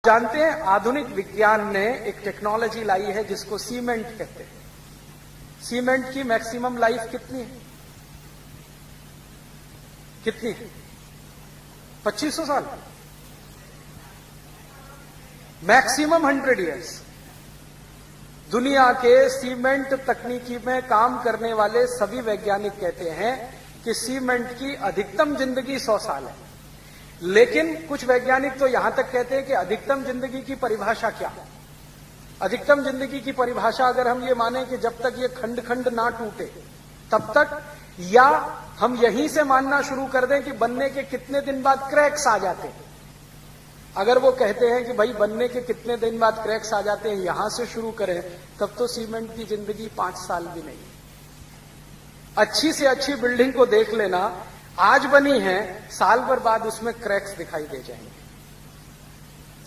जानते हैं आधुनिक विज्ञान ने एक टेक्नोलॉजी लाई है जिसको सीमेंट कहते हैं। सीमेंट की मैक्सिमम लाइफ कितनी है? कितनी है? 2500 साल, मैक्सिमम 100 इयर्स। दुनिया के सीमेंट तकनीकी में काम करने वाले सभी वैज्ञानिक कहते हैं कि सीमेंट की अधिकतम जिंदगी 100 साल है। लेकिन कुछ वैज्ञानिक तो यहां तक कहते हैं कि अधिकतम जिंदगी की परिभाषा क्या है? अधिकतम जिंदगी की परिभाषा अगर हम ये माने कि जब तक ये खंड खंड ना टूटे तब तक, या हम यहीं से मानना शुरू कर दें कि बनने के कितने दिन बाद क्रैक्स आ जाते हैं। अगर वो कहते हैं कि भाई बनने के कितने दिन बाद क्रैक्स आ जाते हैं, यहां से शुरू करें, तब तो सीमेंट की जिंदगी 5 साल भी नहीं। अच्छी से अच्छी बिल्डिंग को देख लेना, आज बनी है, साल भर बाद उसमें क्रैक्स दिखाई दे जाएंगे।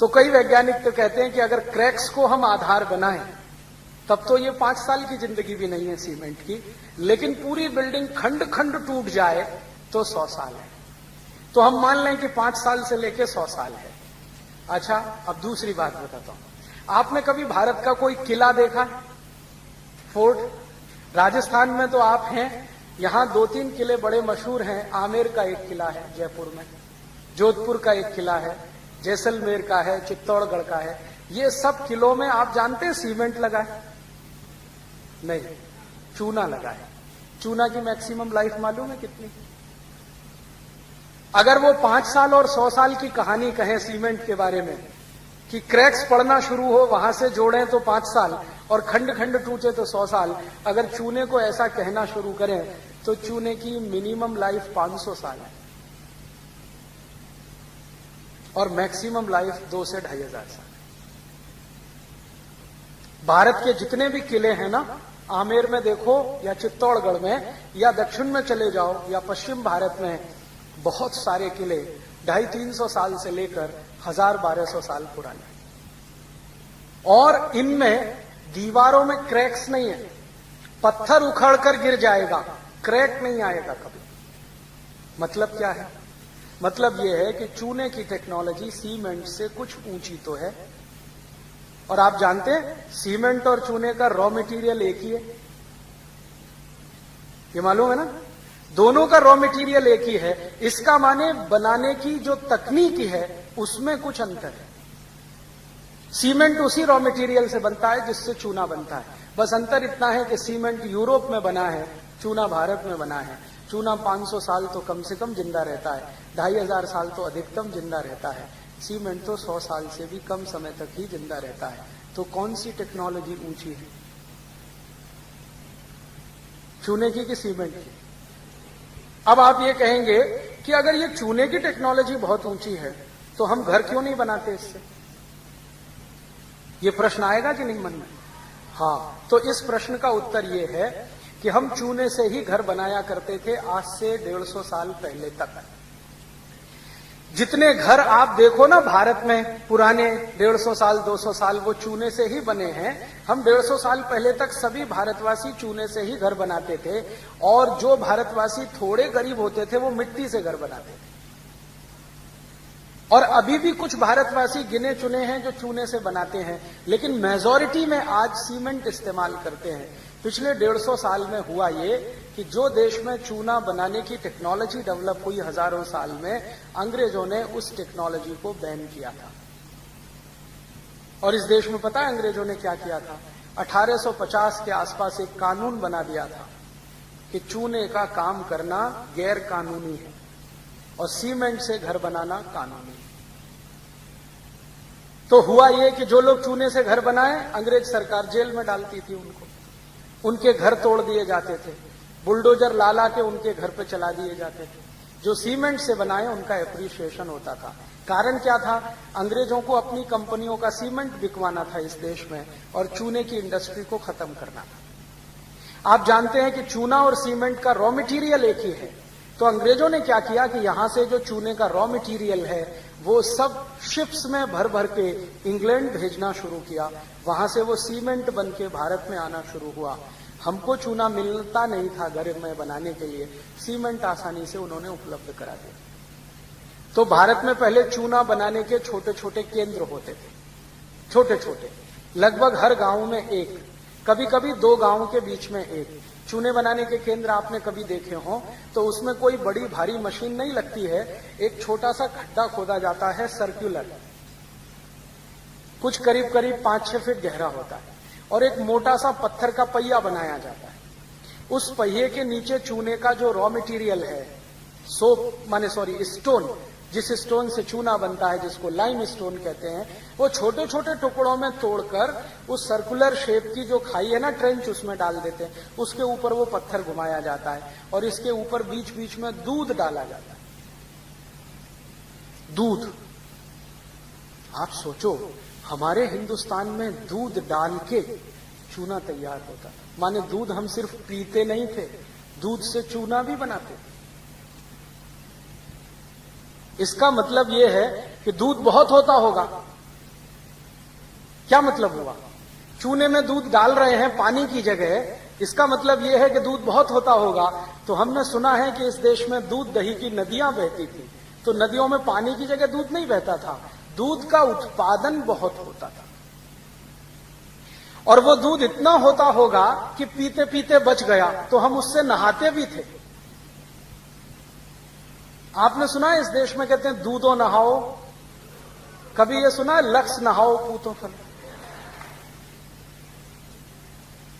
तो कई वैज्ञानिक तो कहते हैं कि अगर क्रैक्स को हम आधार बनाएं तब तो ये 5 साल की जिंदगी भी नहीं है सीमेंट की, लेकिन पूरी बिल्डिंग खंड खंड टूट जाए तो 100 साल है। तो हम मान लें कि 5 साल से लेकर 100 साल है। अच्छा, अब दूसरी बात बताता हूं। आपने कभी भारत का कोई किला देखा? फोर्ट? राजस्थान में तो आप हैं, यहां 2-3 किले बड़े मशहूर हैं। आमेर का एक किला है जयपुर में, जोधपुर का एक किला है, जैसलमेर का है, चित्तौड़गढ़ का है। ये सब किलों में आप जानते हैं सीमेंट लगा है? नहीं, चूना लगा है। चूना की मैक्सिमम लाइफ मालूम है कितनी? अगर वो 5 साल और 100 साल की कहानी कहें सीमेंट के बारे में कि क्रैक्स पड़ना शुरू हो, वहां से जोड़ें तो 5 साल और खंड खंड टूटे तो 100 साल, अगर चूने को ऐसा कहना शुरू करें तो चूने की मिनिमम लाइफ 500 साल है और मैक्सिमम लाइफ 2 से 2500 साल। भारत के जितने भी किले हैं ना, आमेर में देखो या चित्तौड़गढ़ में या दक्षिण में चले जाओ या पश्चिम भारत में, बहुत सारे किले 250-300 साल से लेकर 1000-1200 साल पुराने, और इनमें दीवारों में क्रैक्स नहीं है। पत्थर उखड़कर गिर जाएगा, क्रैक नहीं आएगा कभी। मतलब क्या है? मतलब यह है कि चूने की टेक्नोलॉजी सीमेंट से कुछ ऊंची तो है। और आप जानते हैं सीमेंट और चूने का रॉ मटेरियल एक ही है, ये मालूम है ना? दोनों का रॉ मटेरियल एक ही है। इसका माने बनाने की जो तकनीकी है उसमें कुछ अंतर है। सीमेंट उसी रॉ मटेरियल से बनता है जिससे चूना बनता है, बस अंतर इतना है कि सीमेंट यूरोप में बना है, चूना भारत में बना है। चूना 500 साल तो कम से कम जिंदा रहता है, 2500 साल तो अधिकतम जिंदा रहता है। सीमेंट तो 100 साल से भी कम समय तक ही जिंदा रहता है। तो कौन सी टेक्नोलॉजी ऊंची है, चूने की कि सीमेंट की? अब आप ये कहेंगे कि अगर ये चूने की टेक्नोलॉजी बहुत ऊंची है तो हम घर क्यों नहीं बनाते इससे? ये प्रश्न आएगा कि नहीं मन में? हाँ, तो इस प्रश्न का उत्तर ये है कि हम चूने से ही घर बनाया करते थे आज से 150 साल पहले तक। जितने घर आप देखो ना भारत में पुराने 150 साल 200 साल, वो चूने से ही बने हैं। हम 150 साल पहले तक सभी भारतवासी चूने से ही घर बनाते थे, और जो भारतवासी थोड़े गरीब होते थे वो मिट्टी से घर बनाते थे। और अभी भी कुछ भारतवासी गिने चुने हैं जो चूने से बनाते हैं, लेकिन मेजॉरिटी में आज सीमेंट इस्तेमाल करते हैं। पिछले 150 साल में हुआ ये कि जो देश में चूना बनाने की टेक्नोलॉजी डेवलप हुई हजारों साल में, अंग्रेजों ने उस टेक्नोलॉजी को बैन किया था। और इस देश में पता है अंग्रेजों ने क्या किया था? 1850 के आसपास एक कानून बना दिया था कि चूने का काम करना गैर कानूनी है और सीमेंट से घर बनाना कानूनी है। तो हुआ ये कि जो लोग चूने से घर बनाए, अंग्रेज सरकार जेल में डालती थी उनको, उनके घर तोड़ दिए जाते थे, बुलडोजर ला ला के उनके घर पे चला दिए जाते थे। जो सीमेंट से बनाए उनका एप्रिसिएशन होता था। कारण क्या था? अंग्रेजों को अपनी कंपनियों का सीमेंट बिकवाना था इस देश में और चूने की इंडस्ट्री को खत्म करना था। आप जानते हैं कि चूना और सीमेंट का रॉ मटेरियल एक ही है। तो अंग्रेजों ने क्या किया कि यहां से जो चूने का रॉ मटेरियल है वो सब शिप्स में भर भर के इंग्लैंड भेजना शुरू किया। वहां से वो सीमेंट बन के भारत में आना शुरू हुआ। हमको चूना मिलता नहीं था घर में बनाने के लिए, सीमेंट आसानी से उन्होंने उपलब्ध करा दिया। तो भारत में पहले चूना बनाने के छोटे छोटे केंद्र होते थे, छोटे छोटे, लगभग हर गांव में एक, कभी कभी 2 गांव के बीच में एक चूने बनाने के केंद्र आपने कभी देखे हो तो उसमें कोई बड़ी भारी मशीन नहीं लगती है। एक छोटा सा गड्ढा खोदा जाता है, सर्कुलर, कुछ करीब करीब 5-6 फीट गहरा होता है, और एक मोटा सा पत्थर का पहिया बनाया जाता है। उस पहिए के नीचे चूने का जो रॉ मटेरियल है, स्टोन, जिस स्टोन से चूना बनता है, जिसको लाइम स्टोन कहते हैं, वो छोटे छोटे टुकड़ों में तोड़कर उस सर्कुलर शेप की जो खाई है ना, ट्रेंच, उसमें डाल देते हैं। उसके ऊपर वो पत्थर घुमाया जाता है और इसके ऊपर बीच बीच में दूध डाला जाता है। दूध, आप सोचो, हमारे हिंदुस्तान में दूध डाल के चूना तैयार होता, माने दूध हम सिर्फ पीते नहीं थे, दूध से चूना भी बनाते थे। इसका मतलब यह है कि दूध बहुत होता होगा। क्या मतलब हुआ? चूने में दूध डाल रहे हैं पानी की जगह, इसका मतलब यह है कि दूध बहुत होता होगा। तो हमने सुना है कि इस देश में दूध दही की नदियां बहती थी, तो नदियों में पानी की जगह दूध नहीं बहता था, दूध का उत्पादन बहुत होता था, और वो दूध इतना होता होगा कि पीते पीते बच गया तो हम उससे नहाते भी थे। आपने सुना है इस देश में कहते हैं दूधो नहाओ, कभी ये सुना है लक्स नहाओ पूतो फल,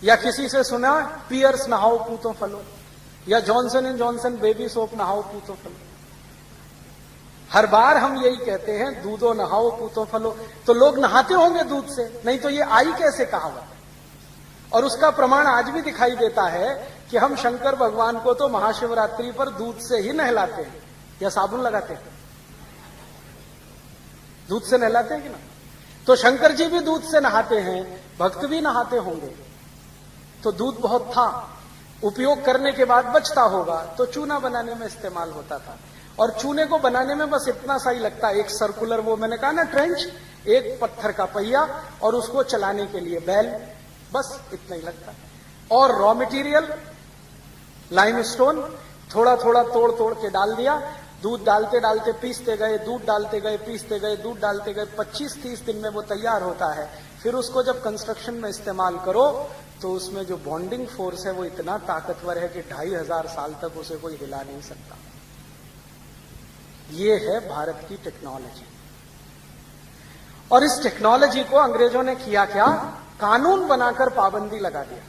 या किसी से सुना पियर्स नहाओ पूतो फलो, या Johnson and Johnson baby soap नहाओ पूतो फलो? हर बार हम यही कहते हैं दूधो नहाओ पूतो फलो। तो लोग नहाते होंगे दूध से, नहीं तो ये आई कैसे कहावत? और उसका प्रमाण आज भी दिखाई देता है कि हम शंकर भगवान को तो महाशिवरात्रि पर दूध से ही नहलाते हैं, या साबुन लगाते हैं, दूध से नहलाते हैं कि ना? तो शंकर जी भी दूध से नहाते हैं, भक्त भी नहाते होंगे। तो दूध बहुत था, उपयोग करने के बाद बचता होगा, तो चूना बनाने में इस्तेमाल होता था। और चूने को बनाने में बस इतना सा ही लगता है, एक सर्कुलर, वो मैंने कहा ना ट्रेंच, एक पत्थर का पहिया, और उसको चलाने के लिए बैल, बस इतना ही लगता है। और रॉ मटेरियल लाइमस्टोन, थोड़ा थोड़ा तोड़ तोड़ के डाल दिया, दूध डालते डालते पीसते गए, दूध डालते गए, पीसते गए, दूध डालते गए, 25-30 दिन में वो तैयार होता है। फिर उसको जब कंस्ट्रक्शन में इस्तेमाल करो तो उसमें जो बॉन्डिंग फोर्स है वो इतना ताकतवर है कि 2500 साल तक उसे कोई हिला नहीं सकता। ये है भारत की टेक्नोलॉजी। और इस टेक्नोलॉजी को अंग्रेजों ने किया क्या? कानून बनाकर पाबंदी लगा दिया।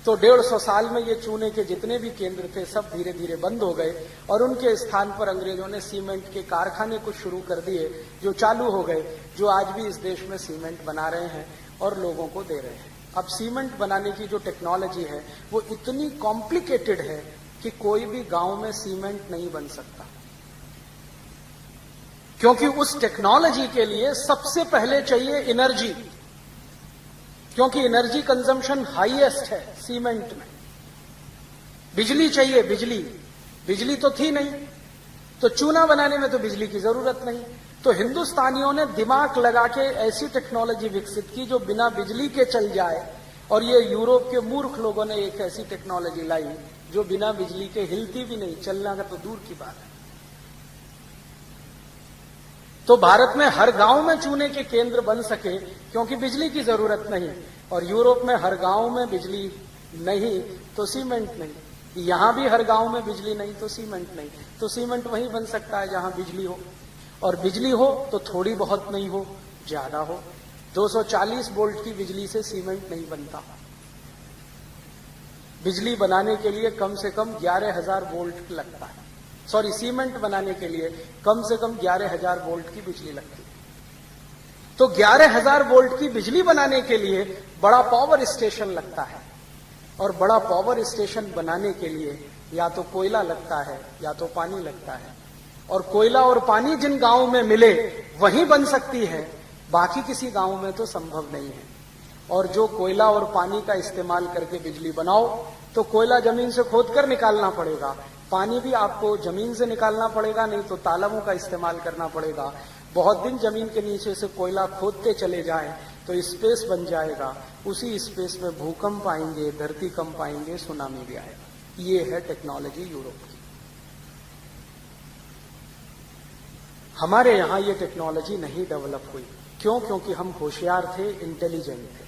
तो 150 साल में ये चूने के जितने भी केंद्र थे सब धीरे धीरे बंद हो गए, और उनके स्थान पर अंग्रेजों ने सीमेंट के कारखाने कुछ शुरू कर दिए, जो चालू हो गए, जो आज भी इस देश में सीमेंट बना रहे हैं और लोगों को दे रहे हैं। अब सीमेंट बनाने की जो टेक्नोलॉजी है वो इतनी कॉम्प्लिकेटेड है कि कोई भी गांव में सीमेंट नहीं बन सकता, क्योंकि उस टेक्नोलॉजी के लिए सबसे पहले चाहिए एनर्जी, क्योंकि एनर्जी कंजम्पशन हाईएस्ट है सीमेंट में। बिजली चाहिए, बिजली तो थी नहीं, तो चूना बनाने में तो बिजली की जरूरत नहीं। तो हिंदुस्तानियों ने दिमाग लगा के ऐसी टेक्नोलॉजी विकसित की जो बिना बिजली के चल जाए, और ये यूरोप के मूर्ख लोगों ने एक ऐसी टेक्नोलॉजी लाई जो बिना बिजली के हिलती भी नहीं, चलना का तो दूर की बात है। तो भारत में हर गांव में चूने के केंद्र बन सके क्योंकि बिजली की जरूरत नहीं, और यूरोप में हर गांव में बिजली नहीं तो सीमेंट नहीं, यहां भी हर गांव में बिजली नहीं तो सीमेंट नहीं। तो सीमेंट वहीं बन सकता है जहां बिजली हो, और बिजली हो तो थोड़ी बहुत नहीं हो, ज्यादा हो। 240 वोल्ट की बिजली से सीमेंट नहीं बनता। बिजली बनाने के लिए कम से कम 11,000 वोल्ट लगता है, सीमेंट बनाने के लिए कम से कम 11,000 वोल्ट की बिजली लगती है। तो 11,000 वोल्ट की बिजली बनाने के लिए बड़ा पावर स्टेशन लगता है, और बड़ा पावर स्टेशन बनाने के लिए या तो कोयला लगता है या तो पानी लगता है, और कोयला और पानी जिन गांवों में मिले वहीं बन सकती है, बाकी किसी गांव में तो संभव नहीं है। और जो कोयला और पानी का इस्तेमाल करके बिजली बनाओ तो कोयला जमीन से खोदकर निकालना पड़ेगा, पानी भी आपको जमीन से निकालना पड़ेगा, नहीं तो तालाबों का इस्तेमाल करना पड़ेगा। बहुत दिन जमीन के नीचे से कोयला खोदते चले जाएं तो स्पेस बन जाएगा, उसी स्पेस में भूकंप आएंगे, धरती कंप आएंगे, सुनामी भी आएगा। ये है टेक्नोलॉजी यूरोप की। हमारे यहां ये टेक्नोलॉजी नहीं डेवलप हुई। क्यों? क्योंकि हम होशियार थे, इंटेलिजेंट थे।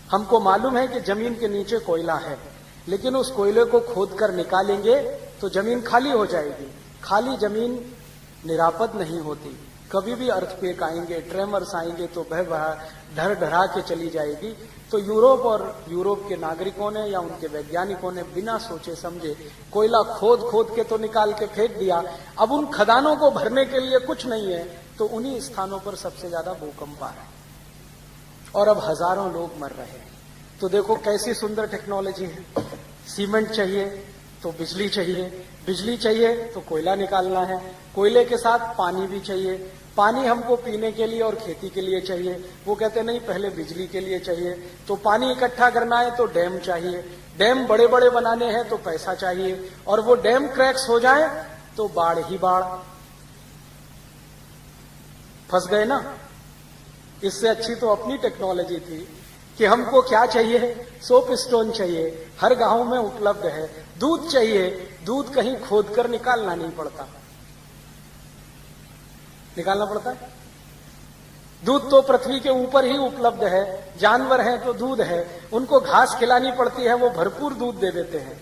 हमको मालूम है कि जमीन के नीचे कोयला है, लेकिन उस कोयले को खोद कर निकालेंगे तो जमीन खाली हो जाएगी। खाली जमीन निरापद नहीं होती। कभी भी अर्थक्वेक आएंगे, ट्रेमर्स आएंगे तो ढर ढरा के चली जाएगी। तो यूरोप और यूरोप के नागरिकों ने या उनके वैज्ञानिकों ने बिना सोचे समझे कोयला खोद खोद के तो निकाल के फेंक दिया। अब उन खदानों को भरने के लिए कुछ नहीं है, तो उन्हीं स्थानों पर सबसे ज्यादा भूकंप आ रहा है और अब हजारों लोग मर रहे हैं। तो देखो कैसी सुंदर टेक्नोलॉजी है। सीमेंट चाहिए तो बिजली चाहिए, बिजली चाहिए तो कोयला निकालना है, कोयले के साथ पानी भी चाहिए। पानी हमको पीने के लिए और खेती के लिए चाहिए। वो कहते नहीं, पहले बिजली के लिए चाहिए। तो पानी इकट्ठा करना है तो डैम चाहिए, डैम बड़े बड़े बनाने हैं तो पैसा चाहिए, और वो डैम क्रैक्स हो जाए तो बाढ़ ही बाढ़। फंस गए ना। इससे अच्छी तो अपनी टेक्नोलॉजी थी कि हमको क्या चाहिए, सोप स्टोन चाहिए, हर गांव में उपलब्ध है। दूध चाहिए, दूध कहीं खोद कर निकालना नहीं पड़ता। निकालना पड़ता है? दूध तो पृथ्वी के ऊपर ही उपलब्ध है। जानवर हैं तो दूध है, उनको घास खिलानी पड़ती है, वो भरपूर दूध दे देते हैं।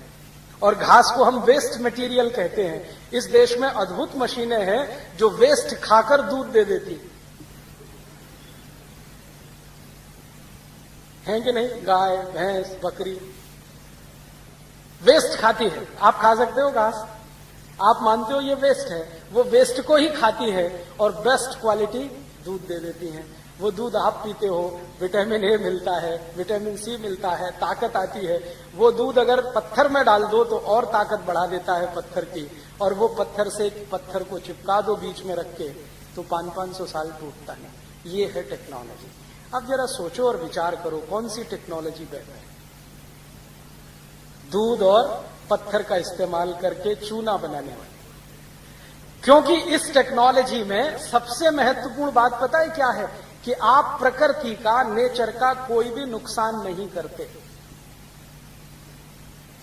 और घास को हम वेस्ट मटेरियल कहते हैं। इस देश में अद्भुत मशीनें हैं जो वेस्ट खाकर दूध दे देती हैं कि नहीं? गाय, भैंस, बकरी वेस्ट खाती है। आप खा सकते हो घास? आप मानते हो ये वेस्ट है? वो वेस्ट को ही खाती है और बेस्ट क्वालिटी दूध दे देती हैं। वो दूध आप पीते हो, विटामिन ए मिलता है, विटामिन सी मिलता है, ताकत आती है। वो दूध अगर पत्थर में डाल दो तो और ताकत बढ़ा देता है पत्थर की, और वो पत्थर से पत्थर को चिपका दो बीच में रख के तो 500-500 साल टूटता नहीं। ये है टेक्नोलॉजी। अब जरा सोचो और विचार करो, कौन सी टेक्नोलॉजी बेहतर है? दूध और पत्थर का इस्तेमाल करके चूना बनाने वाली। क्योंकि इस टेक्नोलॉजी में सबसे महत्वपूर्ण बात पता है क्या है? कि आप प्रकृति का, नेचर का कोई भी नुकसान नहीं करते।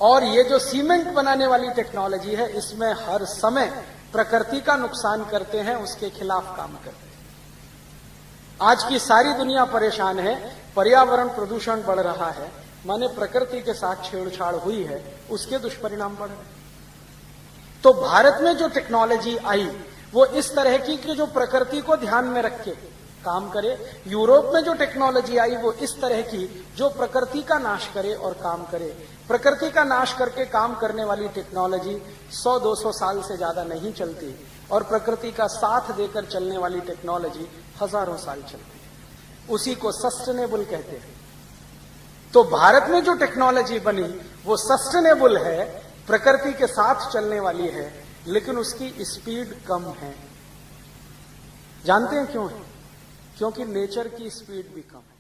और ये जो सीमेंट बनाने वाली टेक्नोलॉजी है, इसमें हर समय प्रकृति का नुकसान करते हैं, उसके खिलाफ काम करते हैं। आज की सारी दुनिया परेशान है, पर्यावरण प्रदूषण बढ़ रहा है, माने प्रकृति के साथ छेड़छाड़ हुई है, उसके दुष्परिणाम बढ़ रहे हैं। तो भारत में जो टेक्नोलॉजी आई वो इस तरह की कि जो प्रकृति को ध्यान में रख के काम करे। यूरोप में जो टेक्नोलॉजी आई वो इस तरह की जो प्रकृति का नाश करे और काम करे। प्रकृति का नाश करके काम करने वाली टेक्नोलॉजी 100-200 साल से ज्यादा नहीं चलती, और प्रकृति का साथ देकर चलने वाली टेक्नोलॉजी हजारों साल चलती है। उसी को सस्टेनेबल कहते हैं। तो भारत में जो टेक्नोलॉजी बनी वो सस्टेनेबल है, प्रकृति के साथ चलने वाली है, लेकिन उसकी स्पीड कम है। जानते हैं क्यों है? क्योंकि नेचर की स्पीड भी कम है।